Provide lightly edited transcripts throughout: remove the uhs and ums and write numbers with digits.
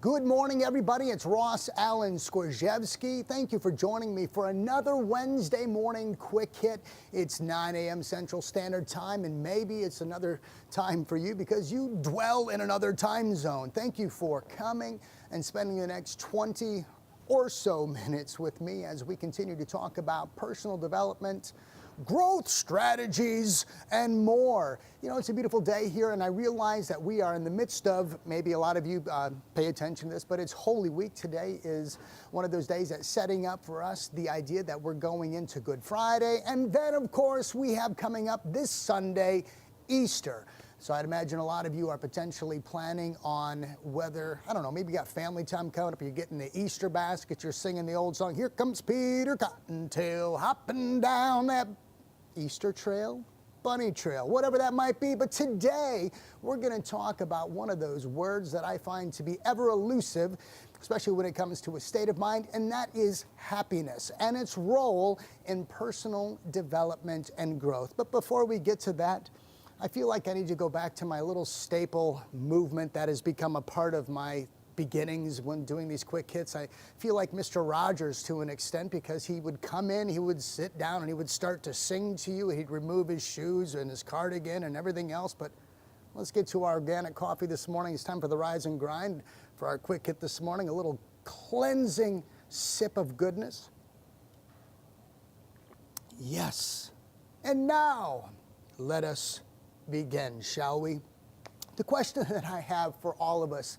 Good morning, everybody. It's Ross Allen Skorzewski. Thank you for joining me for another Wednesday morning quick hit. It's 9 a.m. Central Standard Time, and maybe it's another time for you because you dwell in another time zone. Thank you for coming and spending the next 20 or so minutes with me as we continue to talk about personal development, growth strategies, and more. You know, it's a beautiful day here, and I realize that we are in the midst of, maybe a lot of you pay attention to this, but it's Holy Week. Today is one of those days that's setting up for us the idea that we're going into Good Friday, and then, of course, we have coming up this Sunday, Easter. So I'd imagine a lot of you are potentially planning on whether, I don't know, maybe you got family time coming up, you're getting the Easter basket, you're singing the old song, "Here comes Peter Cottontail, hopping down that Easter trail, bunny trail," whatever that might be. But today, we're going to talk about one of those words that I find to be ever elusive, especially when it comes to a state of mind, and that is happiness and its role in personal development and growth. But before we get to that, I feel like I need to go back to my little staple movement that has become a part of my beginnings when doing these quick hits. I feel like Mr. Rogers to an extent, because he would come in, he would sit down, and he would start to sing to you. He'd remove his shoes and his cardigan and everything else. But let's get to our organic coffee this morning. It's time for the Rise and Grind for our quick hit this morning. A little cleansing sip of goodness. Yes. And now, let us begin, shall we? The question that I have for all of us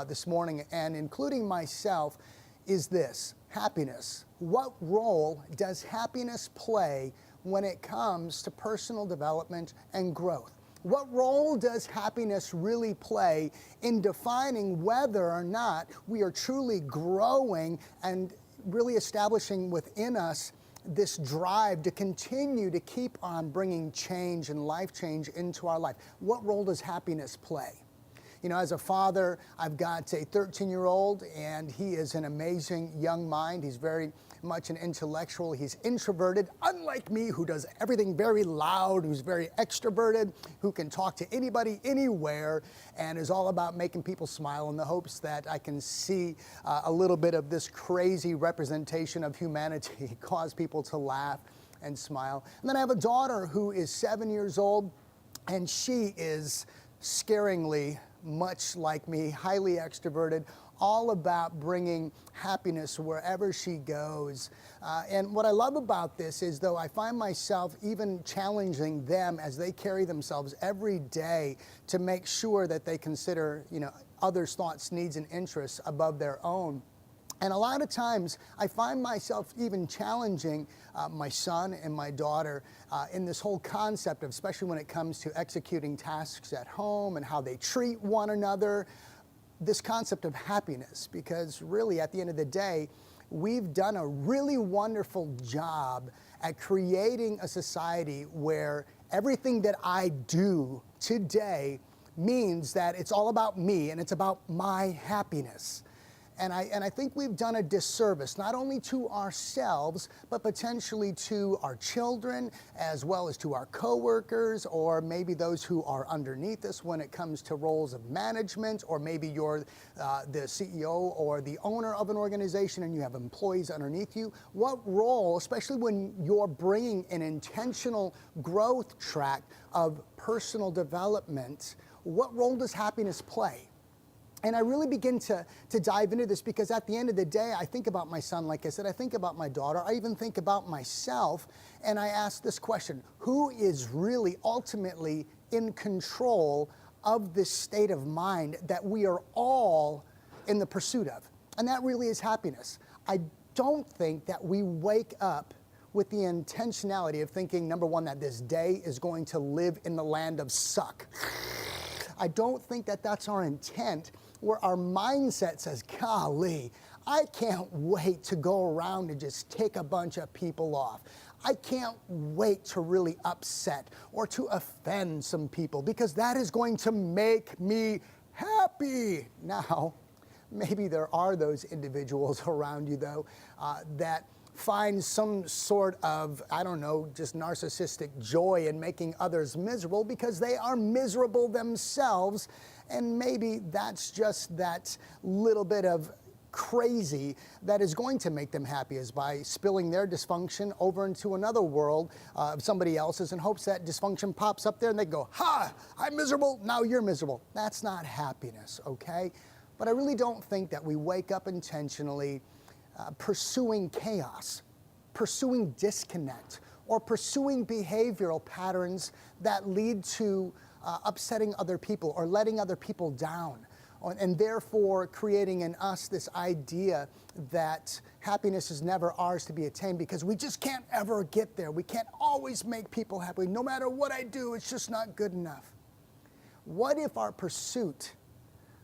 this morning, and including myself, is this: happiness. What role does happiness play when it comes to personal development and growth? What role does happiness really play in defining whether or not we are truly growing and really establishing within us this drive to continue to keep on bringing change and life change into our life? What role does happiness play? You know, as a father, I've got a 13-year-old, and he is an amazing young mind. He's very much an intellectual. He's introverted, unlike me, who does everything very loud, who's very extroverted, who can talk to anybody, anywhere, and is all about making people smile in the hopes that I can see a little bit of this crazy representation of humanity cause people to laugh and smile. And then I have a daughter who is 7 years old, and she is scaringly much like me, highly extroverted, all about bringing happiness wherever she goes. And what I love about this is, though, I find myself even challenging them as they carry themselves every day to make sure that they consider, you know, others' thoughts, needs, and interests above their own. And a lot of times, I find myself even challenging my son and my daughter in this whole concept of, especially when it comes to executing tasks at home and how they treat one another, this concept of happiness. Because really, at the end of the day, we've done a really wonderful job at creating a society where everything that I do today means that it's all about me and it's about my happiness. And I think we've done a disservice, not only to ourselves, but potentially to our children, as well as to our coworkers, or maybe those who are underneath us when it comes to roles of management, or maybe you're the CEO or the owner of an organization and you have employees underneath you. What role, especially when you're bringing an intentional growth track of personal development, what role does happiness play? And I really begin to dive into this because at the end of the day, I think about my son, like I said, I think about my daughter, I even think about myself, and I ask this question: who is really ultimately in control of this state of mind that we are all in the pursuit of? And that really is happiness. I don't think that we wake up with the intentionality of thinking, number one, that this day is going to live in the land of suck. I don't think that that's our intent, where our mindset says, golly, I can't wait to go around and just take a bunch of people off. I can't wait to really upset or to offend some people because that is going to make me happy. Now, maybe there are those individuals around you, though, that find some sort of, I don't know, just narcissistic joy in making others miserable because they are miserable themselves. And maybe that's just that little bit of crazy that is going to make them happy, is by spilling their dysfunction over into another world of somebody else's in hopes that dysfunction pops up there and they go, ha, I'm miserable, now you're miserable. That's not happiness, okay? But I really don't think that we wake up intentionally pursuing chaos, pursuing disconnect, or pursuing behavioral patterns that lead to upsetting other people or letting other people down, and therefore creating in us this idea that happiness is never ours to be attained because we just can't ever get there. We can't always make people happy. No matter what I do, it's just not good enough. What if our pursuit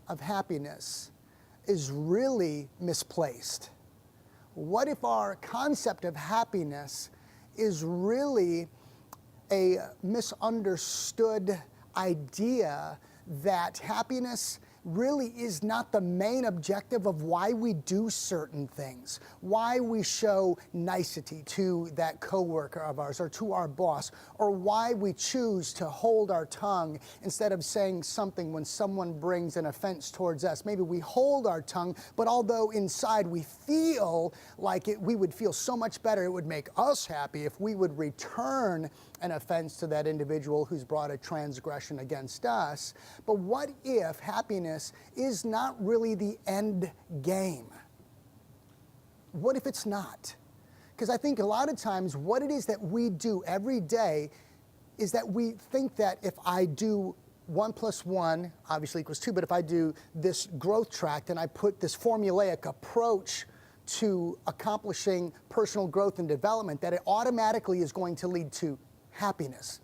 of happiness is really misplaced? What if our concept of happiness is really a misunderstood idea that happiness really is not the main objective of why we do certain things, why we show nicety to that coworker of ours or to our boss, or why we choose to hold our tongue instead of saying something when someone brings an offense towards us. Maybe we hold our tongue, but although inside we feel like we would feel so much better, it would make us happy if we would return an offense to that individual who's brought a transgression against us. But what if happiness is not really the end game? What if it's not? Because I think a lot of times what it is that we do every day is that we think that if I do 1 + 1 obviously equals 2, but if I do this growth track and I put this formulaic approach to accomplishing personal growth and development, that it automatically is going to lead to happiness.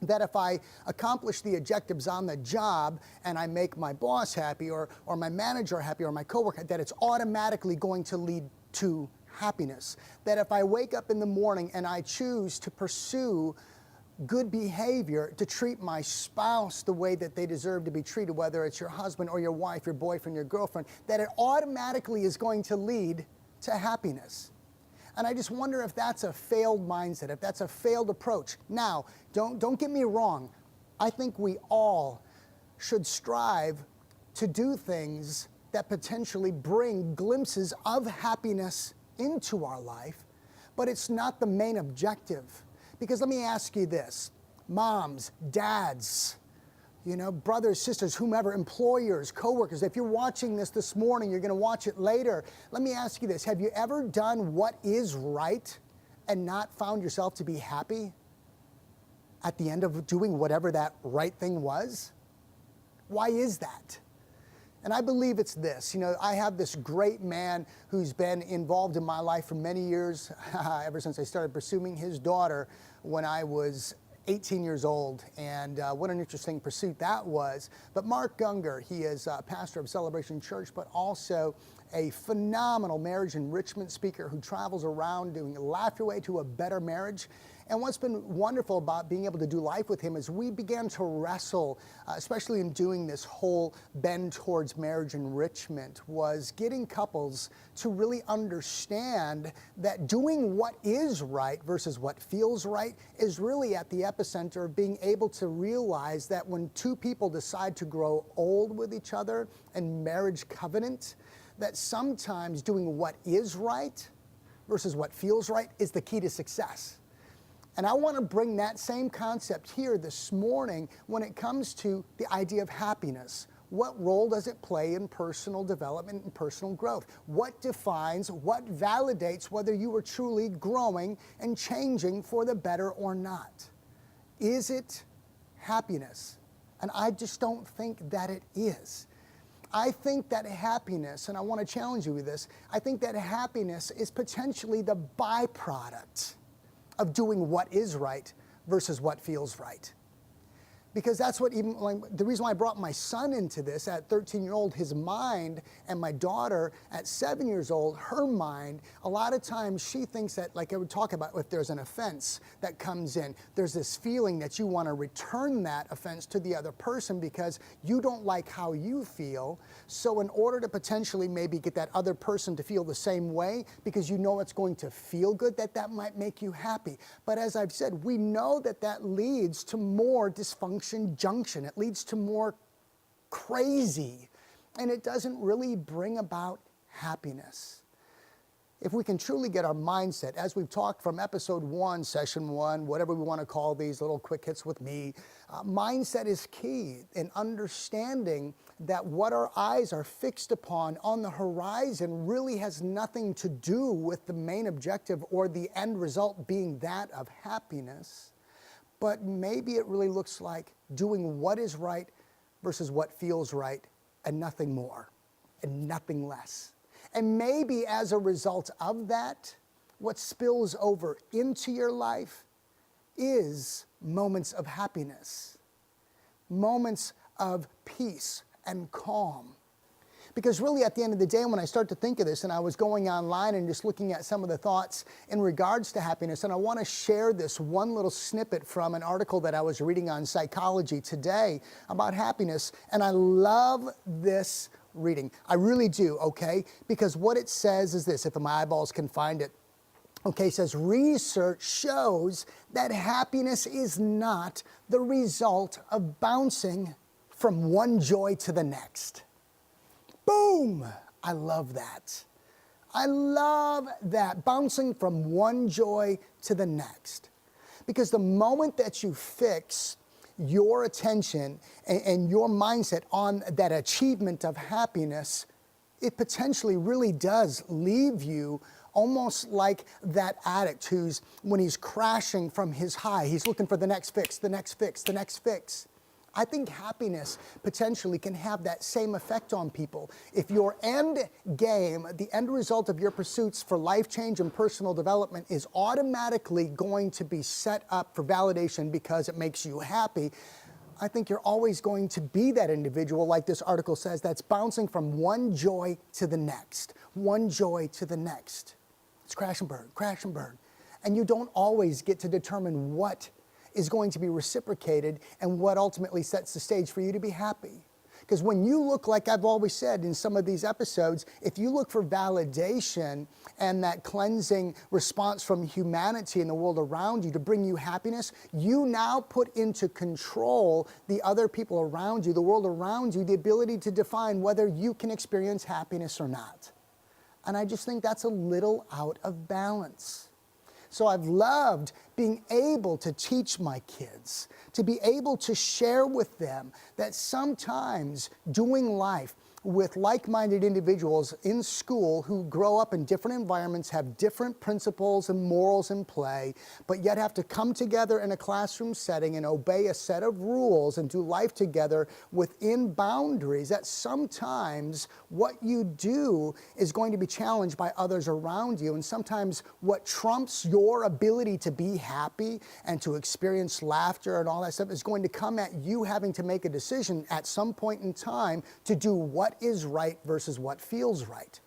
That if I accomplish the objectives on the job and I make my boss happy or my manager happy or my coworker, that it's automatically going to lead to happiness. That if I wake up in the morning and I choose to pursue good behavior, to treat my spouse the way that they deserve to be treated, whether it's your husband or your wife, your boyfriend, your girlfriend, that it automatically is going to lead to happiness. And I just wonder if that's a failed mindset, if that's a failed approach. Now, don't get me wrong. I think we all should strive to do things that potentially bring glimpses of happiness into our life, but it's not the main objective. Because let me ask you this, moms, dads, brothers, sisters, whomever, employers, coworkers, if you're watching this morning, you're going to watch it later. Let me ask you this. Have you ever done what is right and not found yourself to be happy at the end of doing whatever that right thing was? Why is that? And I believe it's this. I have this great man who's been involved in my life for many years, ever since I started pursuing his daughter when I was 18 years old, and what an interesting pursuit that was. But Mark Gungor, he is a pastor of Celebration Church, but also a phenomenal marriage enrichment speaker who travels around doing Laugh Your Way to a Better Marriage. And what's been wonderful about being able to do life with him is we began to wrestle, especially in doing this whole bend towards marriage enrichment, was getting couples to really understand that doing what is right versus what feels right is really at the epicenter of being able to realize that when two people decide to grow old with each other in marriage covenant, that sometimes doing what is right versus what feels right is the key to success. And I want to bring that same concept here this morning when it comes to the idea of happiness. What role does it play in personal development and personal growth? What defines, what validates whether you are truly growing and changing for the better or not? Is it happiness? And I just don't think that it is. I think that happiness, and I want to challenge you with this, I think that happiness is potentially the byproduct of doing what is right versus what feels right. Because that's what even, like, the reason why I brought my son into this at 13-year-old, his mind, and my daughter at 7 years old, her mind, a lot of times she thinks that, like I would talk about, if there's an offense that comes in, there's this feeling that you want to return that offense to the other person because you don't like how you feel. So in order to potentially maybe get that other person to feel the same way, because you know it's going to feel good, that might make you happy. But as I've said, we know that leads to more dysfunction junction. It leads to more crazy, and it doesn't really bring about happiness. If we can truly get our mindset, as we've talked from episode 1, session 1, whatever we want to call these little quick hits with me, mindset is key in understanding that what our eyes are fixed upon on the horizon really has nothing to do with the main objective or the end result being that of happiness. But maybe it really looks like doing what is right versus what feels right, and nothing more and nothing less. And maybe as a result of that, what spills over into your life is moments of happiness, moments of peace and calm. Because really at the end of the day, when I start to think of this, and I was going online and just looking at some of the thoughts in regards to happiness, and I want to share this one little snippet from an article that I was reading on Psychology Today about happiness, and I love this reading. I really do, okay? Because what it says is this, if my eyeballs can find it. Okay, it says, research shows that happiness is not the result of bouncing from one joy to the next. Boom! I love that. I love that, bouncing from one joy to the next. Because the moment that you fix your attention and your mindset on that achievement of happiness, it potentially really does leave you almost like that addict who's, when he's crashing from his high, he's looking for the next fix, the next fix, the next fix. I think happiness potentially can have that same effect on people. If your end game, the end result of your pursuits for life change and personal development is automatically going to be set up for validation because it makes you happy, I think you're always going to be that individual, like this article says, that's bouncing from one joy to the next, one joy to the next. It's crash and burn, crash and burn. And you don't always get to determine what is going to be reciprocated and what ultimately sets the stage for you to be happy. Because when you look, like I've always said in some of these episodes, if you look for validation and that cleansing response from humanity in the world around you to bring you happiness, you now put into control the other people around you, the world around you, the ability to define whether you can experience happiness or not. And I just think that's a little out of balance. So I've loved being able to teach my kids, to be able to share with them that sometimes doing life with like-minded individuals in school who grow up in different environments, have different principles and morals in play, but yet have to come together in a classroom setting and obey a set of rules and do life together within boundaries, that sometimes what you do is going to be challenged by others around you. And sometimes what trumps your ability to be happy and to experience laughter and all that stuff is going to come at you having to make a decision at some point in time to do what is right versus what feels right.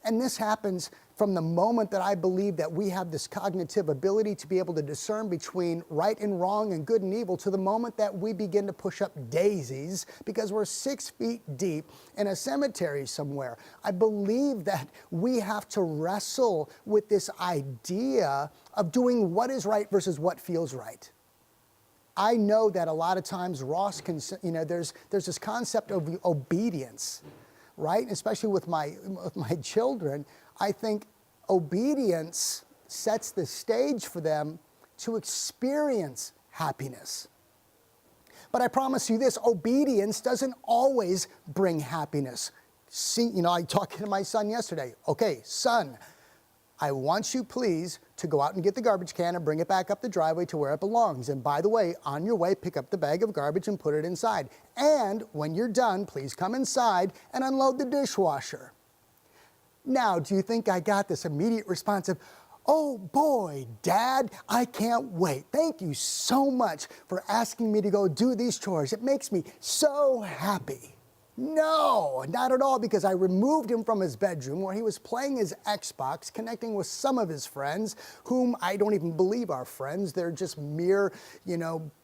And this happens from the moment that I believe that we have this cognitive ability to be able to discern between right and wrong and good and evil, to the moment that we begin to push up daisies because we're 6 feet deep in a cemetery somewhere. I believe that we have to wrestle with this idea of doing what is right versus what feels right. I know that a lot of times Ross can, there's this concept of obedience, right? Especially with my children, I think obedience sets the stage for them to experience happiness. But I promise you this, obedience doesn't always bring happiness. See, I talked to my son yesterday. Okay, son, I want you, please, to go out and get the garbage can and bring it back up the driveway to where it belongs. And by the way, on your way, pick up the bag of garbage and put it inside. And when you're done, please come inside and unload the dishwasher. Now, do you think I got this immediate response of, Oh boy, Dad, I can't wait. Thank you so much for asking me to go do these chores. It makes me so happy. No, not at all, because I removed him from his bedroom where he was playing his Xbox, connecting with some of his friends, whom I don't even believe are friends. They're just mere,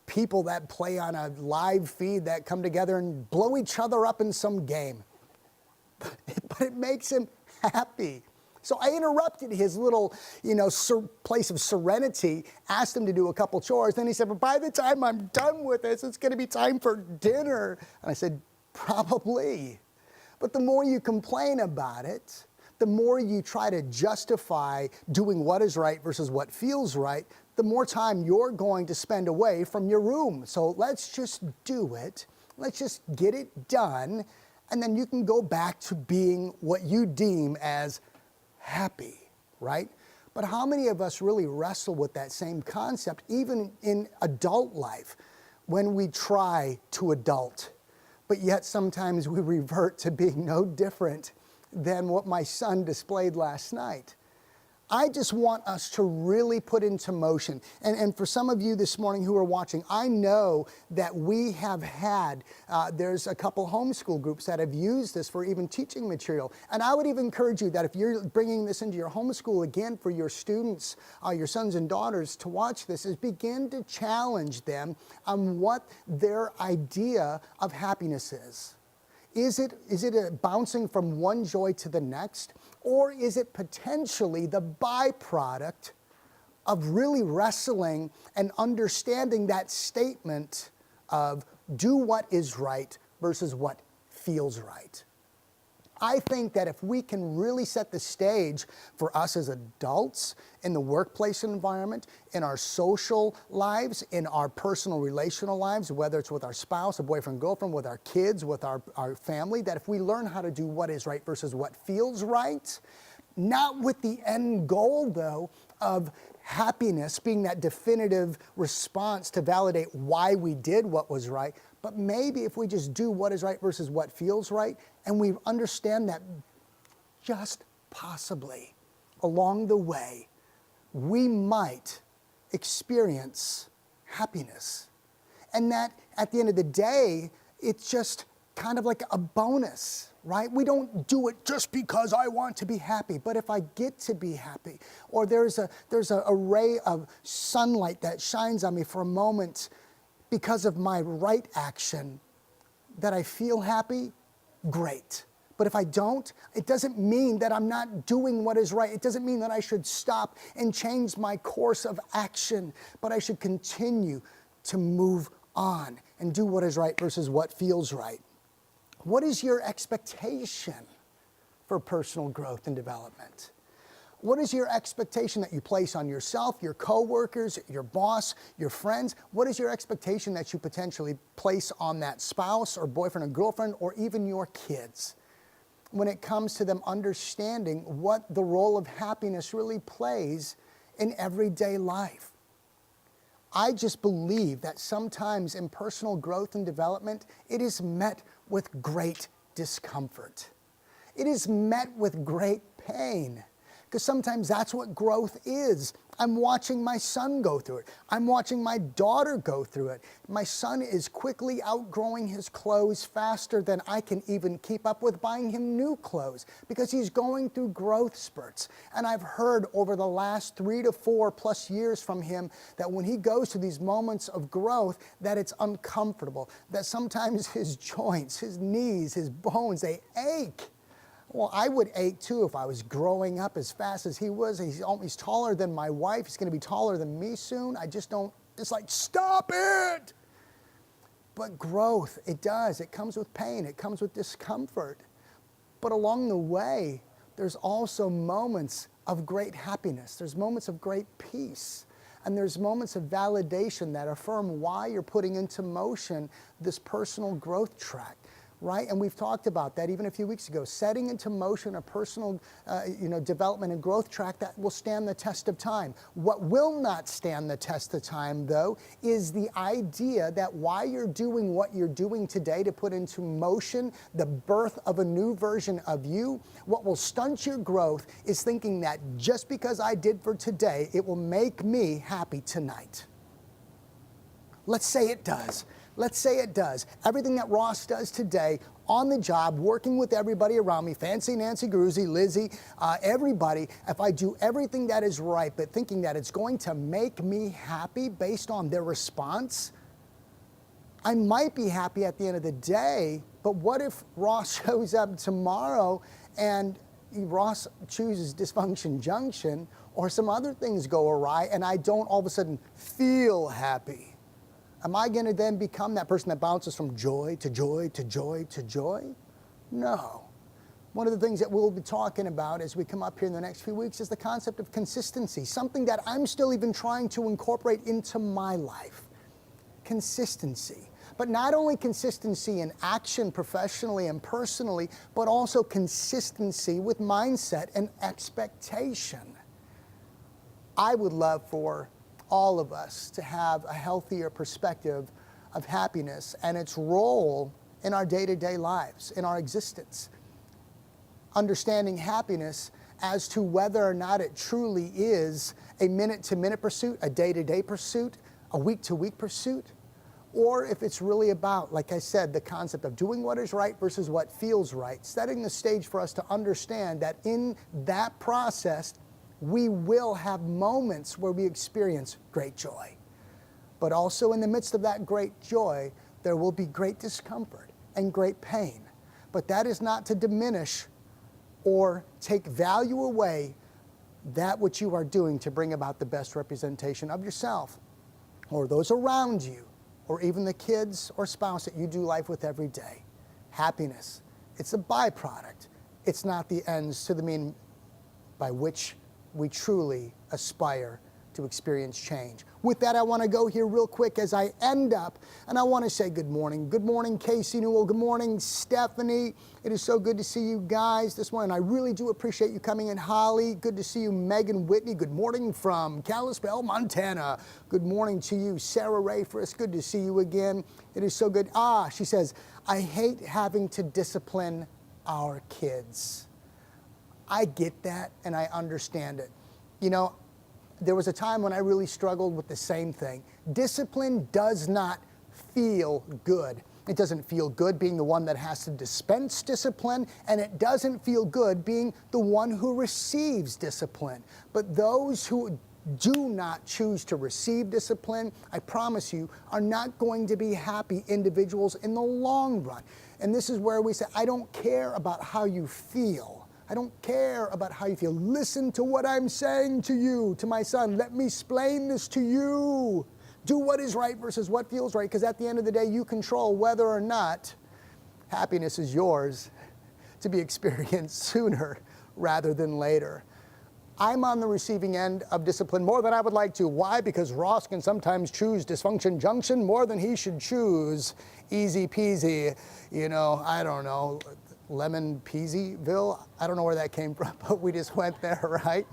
people that play on a live feed that come together and blow each other up in some game. But it makes him happy. So I interrupted his little, place of serenity, asked him to do a couple chores. Then he said, but by the time I'm done with this, it's going to be time for dinner. And I said, probably. But the more you complain about it, the more you try to justify doing what is right versus what feels right, the more time you're going to spend away from your room. So let's just do it. Let's just get it done. And then you can go back to being what you deem as happy, right? But how many of us really wrestle with that same concept, even in adult life, when we try to adult, but yet sometimes we revert to being no different than what my son displayed last night? I just want us to really put into motion. And for some of you this morning who are watching, I know that we have had, there's a couple homeschool groups that have used this for even teaching material. And I would even encourage you that if you're bringing this into your homeschool again for your students, your sons and daughters to watch this, is begin to challenge them on what their idea of happiness is. Is it a bouncing from one joy to the next? Or is it potentially the byproduct of really wrestling and understanding that statement of do what is right versus what feels right? I think that if we can really set the stage for us as adults in the workplace environment, in our social lives, in our personal relational lives, whether it's with our spouse, a boyfriend, girlfriend, with our kids, with our family, that if we learn how to do what is right versus what feels right, not with the end goal, though, of happiness being that definitive response to validate why we did what was right, but maybe if we just do what is right versus what feels right, and we understand that just possibly along the way, we might experience happiness. And that at the end of the day, it's just kind of like a bonus, right? We don't do it just because I want to be happy, but if I get to be happy, or there's a ray of sunlight that shines on me for a moment because of my right action, that I feel happy, great. But if I don't, it doesn't mean that I'm not doing what is right. It doesn't mean that I should stop and change my course of action, but I should continue to move on and do what is right versus what feels right. What is your expectation for personal growth and development? What is your expectation that you place on yourself, your coworkers, your boss, your friends? What is your expectation that you potentially place on that spouse or boyfriend or girlfriend or even your kids when it comes to them understanding what the role of happiness really plays in everyday life? I just believe that sometimes in personal growth and development, it is met with great discomfort. It is met with great pain. Because sometimes that's what growth is. I'm watching my son go through it. I'm watching my daughter go through it. My son is quickly outgrowing his clothes faster than I can even keep up with buying him new clothes because he's going through growth spurts. And I've heard over the last 3 to 4 plus years from him that when he goes through these moments of growth, that it's uncomfortable, that sometimes his joints, his knees, his bones, they ache. Well, I would ache too if I was growing up as fast as he was. He's taller than my wife. He's going to be taller than me soon. I just don't, it's like, stop it! But growth, it does. It comes with pain. It comes with discomfort. But along the way, there's also moments of great happiness. There's moments of great peace. And there's moments of validation that affirm why you're putting into motion this personal growth track. right? And we've talked about that even a few weeks ago. Setting into motion a personal development and growth track that will stand the test of time. What will not stand the test of time, though, is the idea that while you're doing what you're doing today to put into motion the birth of a new version of you, what will stunt your growth is thinking that just because I did for today, it will make me happy tonight. Let's say it does. Let's say it does. Everything that Ross does today on the job, working with everybody around me, Fancy, Nancy, Gruzy, Lizzie, everybody, if I do everything that is right, but thinking that it's going to make me happy based on their response, I might be happy at the end of the day, but what if Ross shows up tomorrow and Ross chooses dysfunction junction or some other things go awry and I don't all of a sudden feel happy? Am I going to then become that person that bounces from joy to joy to joy to joy? No. One of the things that we'll be talking about as we come up here in the next few weeks is the concept of consistency, something that I'm still even trying to incorporate into my life. Consistency. But not only consistency in action professionally and personally, but also consistency with mindset and expectation. I would love for all of us to have a healthier perspective of happiness and its role in our day-to-day lives, in our existence. Understanding happiness as to whether or not it truly is a minute-to-minute pursuit, a day-to-day pursuit, a week-to-week pursuit, or if it's really about, like I said, the concept of doing what is right versus what feels right, setting the stage for us to understand that in that process, we will have moments where we experience great joy. But also in the midst of that great joy, there will be great discomfort and great pain. But that is not to diminish or take value away that which you are doing to bring about the best representation of yourself or those around you or even the kids or spouse that you do life with every day. Happiness, it's a byproduct. It's not the ends to the mean by which we truly aspire to experience change. With that, I want to go here real quick as I end up, and I want to say good morning. Good morning, Casey Newell. Good morning, Stephanie. It is so good to see you guys this morning. I really do appreciate you coming in. Holly, good to see you. Megan Whitney, good morning from Kalispell, Montana. Good morning to you. Sarah Rayfris, good to see you again. It is so good. She says, I hate having to discipline our kids. I get that and I understand it. You know, there was a time when I really struggled with the same thing. Discipline does not feel good. It doesn't feel good being the one that has to dispense discipline, and it doesn't feel good being the one who receives discipline. But those who do not choose to receive discipline, I promise you, are not going to be happy individuals in the long run. And this is where we say, I don't care about how you feel. I don't care about how you feel. Listen to what I'm saying to you, to my son. Let me explain this to you. Do what is right versus what feels right, because at the end of the day, you control whether or not happiness is yours to be experienced sooner rather than later. I'm on the receiving end of discipline more than I would like to. Why? Because Ross can sometimes choose dysfunction junction more than he should choose easy peasy, I don't know, Lemon Peasyville. I don't know where that came from, but we just went there, right?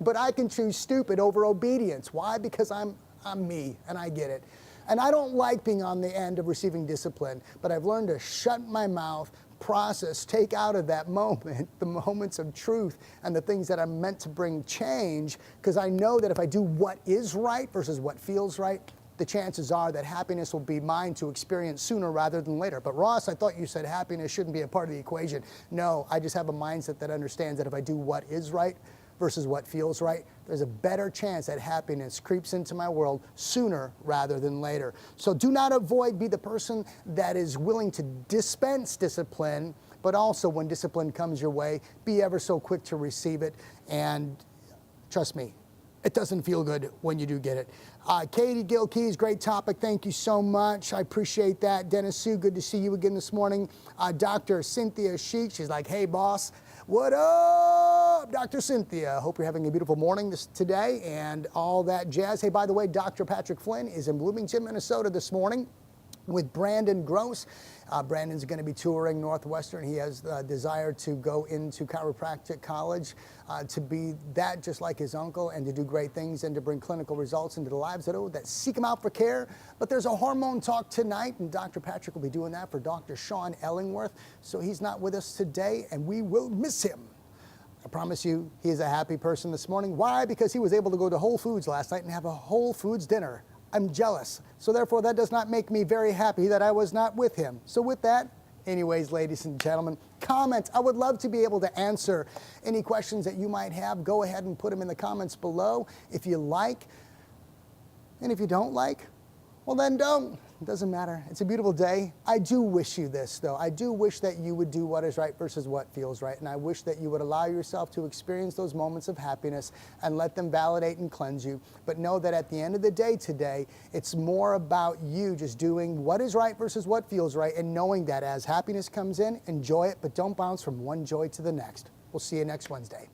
But I can choose stupid over obedience. Why? Because I'm me, and I get it. And I don't like being on the end of receiving discipline, but I've learned to shut my mouth, process, take out of that moment the moments of truth and the things that are meant to bring change, because I know that if I do what is right versus what feels right, the chances are that happiness will be mine to experience sooner rather than later. But Ross, I thought you said happiness shouldn't be a part of the equation. No, I just have a mindset that understands that if I do what is right versus what feels right, there's a better chance that happiness creeps into my world sooner rather than later. So do not be the person that is willing to dispense discipline, but also when discipline comes your way, be ever so quick to receive it. And trust me, it doesn't feel good when you do get it. Katie Gilkeys, great topic. Thank you so much. I appreciate that. Dennis Sue, good to see you again this morning. Dr. Cynthia Sheik, she's like, hey, boss. What up, Dr. Cynthia? Hope you're having a beautiful morning today and all that jazz. Hey, by the way, Dr. Patrick Flynn is in Bloomington, Minnesota this morning. with Brandon Gross. Brandon's going to be touring Northwestern. He has the desire to go into chiropractic college, to be that just like his uncle, and to do great things and to bring clinical results into the lives of those that seek him out for care. But there's a hormone talk tonight, and Dr. Patrick will be doing that for Dr. Sean Ellingworth. So he's not with us today, and we will miss him. I promise you, he is a happy person this morning. Why? Because he was able to go to Whole Foods last night and have a Whole Foods dinner. I'm jealous. So therefore, that does not make me very happy that I was not with him. So with that, anyways, ladies and gentlemen, comments. I would love to be able to answer any questions that you might have. Go ahead and put them in the comments below if you like. And if you don't like, well then don't. It doesn't matter. It's a beautiful day. I do wish you this, though. I do wish that you would do what is right versus what feels right. And I wish that you would allow yourself to experience those moments of happiness and let them validate and cleanse you. But know that at the end of the day today, it's more about you just doing what is right versus what feels right, and knowing that as happiness comes in, enjoy it, but don't bounce from one joy to the next. We'll see you next Wednesday.